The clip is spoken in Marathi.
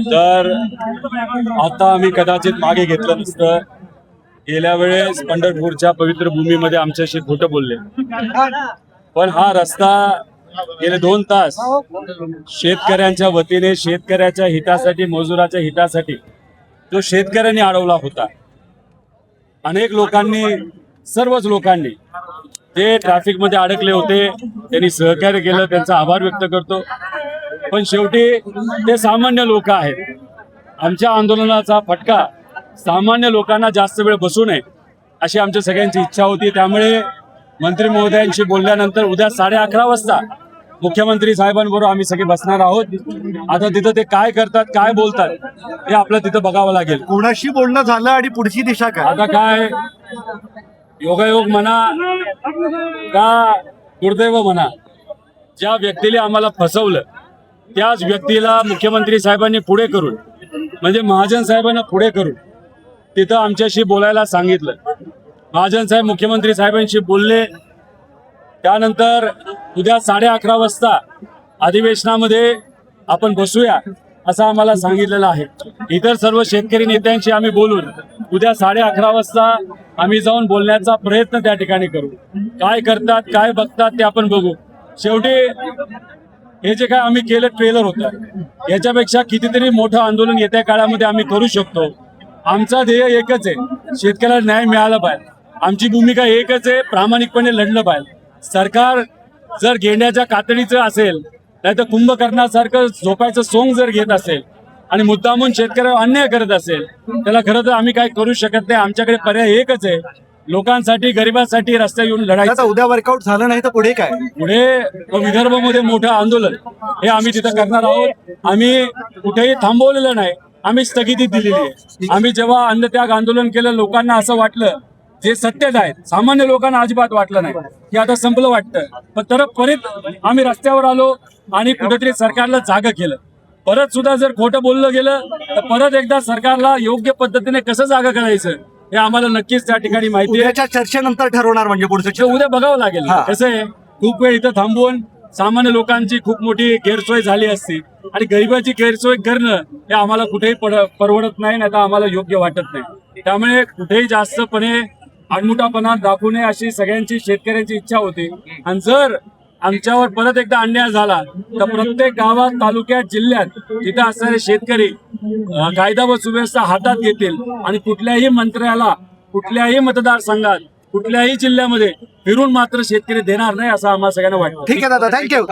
तर आता आम्ही कदाचित मागे घेतलं नसतं. गेल्या वेळेस पंढरपूरच्या पवित्र भूमीमध्ये आमच्याशी खोटं बोलले, पण हा रस्ता गेले 2 तास शेतकऱ्यांच्या वतीने, शेतकऱ्याच्या हितासाठी, मजुराच्या हितासाठी जो शेतकऱ्यांनी अडवला होता. अनेक लोकांनी, सर्वच लोकांनी जे ट्रॅफिक मध्ये अडकले होते त्यांनी सहकार्य केलं, त्यांचा आभार व्यक्त करतो. पण शेवटी ते सामान्य लोक आहेत. आमच्या आंदोलनाचा फटका सामान्य लोकांना जास्त वेळ बसू नये अशी आमच्या सगळ्यांची इच्छा होती. त्यामुळे मंत्री महोदयांशी बोलल्यानंतर उद्या 11:30 वाजता मुख्यमंत्री साहेबांबरोबर आम्ही सगळे बसणार आहोत. आता तिथं ते काय करतात, काय बोलतात हे आपल्याला तिथं बघावं लागेल. कोणाशी बोलणं झालं आणि पुढची दिशा काय? आता काय योगायोग म्हणा का दुर्दैव म्हणा, ज्या व्यक्तीला आम्हाला फसवलं त्याच व्यक्तीला मुख्यमंत्री साहेबांनी पुढे करून, म्हणजे महाजन साहेबांना पुढे करून तिथं आमच्याशी बोलायला सांगितलं. महाजन साहेब मुख्यमंत्री साहेबांशी बोलले. त्यानंतर उद्या 11:30 वाजता अधिवेशनामध्ये आपण बसूया असं आम्हाला सांगितलेलं आहे. इतर सर्व शेतकरी नेत्यांशी आम्ही बोलून उद्या 11:30 वाजता आम्ही जाऊन बोलण्याचा प्रयत्न त्या ठिकाणी करू. काय करतात, काय बघतात ते आपण बघू. शेवटी हे जे काय आम्ही केलं ट्रेलर होतं, याच्यापेक्षा कितीतरी मोठं आंदोलन येत्या काळामध्ये आम्ही करू शकतो. आमचा ध्येय एकच आहे, शेतकऱ्याला न्याय मिळाला पाहिजे. आमची भूमिका एकच आहे, प्रामाणिकपणे लढलं पाहिजे. सरकार जर गेंड्याच्या कातडीचं असेल, नाही तर कुंभकर्णासारखं झोपायचं सोंग जर घेत असेल आणि मुद्दामून शेतकऱ्यावर अन्याय करत असेल, त्याला खरं तर आम्ही काही करू शकत नाही. आमच्याकडे पर्याय एकच आहे, लोकांसाठी, गरिबांसाठी रस्त्यावर येऊन लढायचं. उद्या वर्कआउट झालं नाही तर पुढे काय? पुढे विदर्भामध्ये मोठं आंदोलन हे आम्ही तिथं करणार आहोत. आम्ही कुठेही थांबवलेलं नाही, आम्ही स्थगिती दिलेली आहे. आम्ही जेव्हा अन्नत्याग आंदोलन केलं, लोकांना असं वाटलं जे सत्यच आहे, सामान्य लोकांना अजिबात वाटलं नाही की आता संपलं वाटतं. पण तर परत आम्ही रस्त्यावर आलो आणि कुठेतरी सरकारला जागं केलं. परत सुद्धा जर खोटं बोललं गेलं तर परत एकदा सरकारला योग्य पद्धतीने कसं जागं करायचं हे आम्हाला नक्कीच त्या ठिकाणी माहिती आहे. उद्याच्या चर्चेनंतर ठरवणार म्हणजे पुढचं ते उद्या बघावं लागेल. कसं आहे, खूप वेळ इथं थांबवून सामान्य लोकांची खूप मोठी गैरसोय झाली असती आणि गरिबाची गैरसोय करणं हे आम्हाला कुठेही परवडत नाही, नाही तर आम्हाला योग्य वाटत नाही. त्यामुळे कुठेही जास्तपणे आडमुठापणा दाखवू नये अशी सगळ्यांची, शेतकऱ्यांची इच्छा होती. आणि जर आमच्यावर परत एकदा अन्याय झाला तर प्रत्येक गावात, तालुक्यात, जिल्ह्यात जिथं असणारे शेतकरी कायदा व सुव्यवस्था हातात घेतील आणि कुठल्याही मंत्र्याला, कुठल्याही मतदारसंघात, कुठल्याही जिल्ह्यामध्ये फिरून मात्र शेतकरी देणार नाही असं आम्हाला सगळ्यांना वाटतं. ठीक आहे दादा, थँक्यू.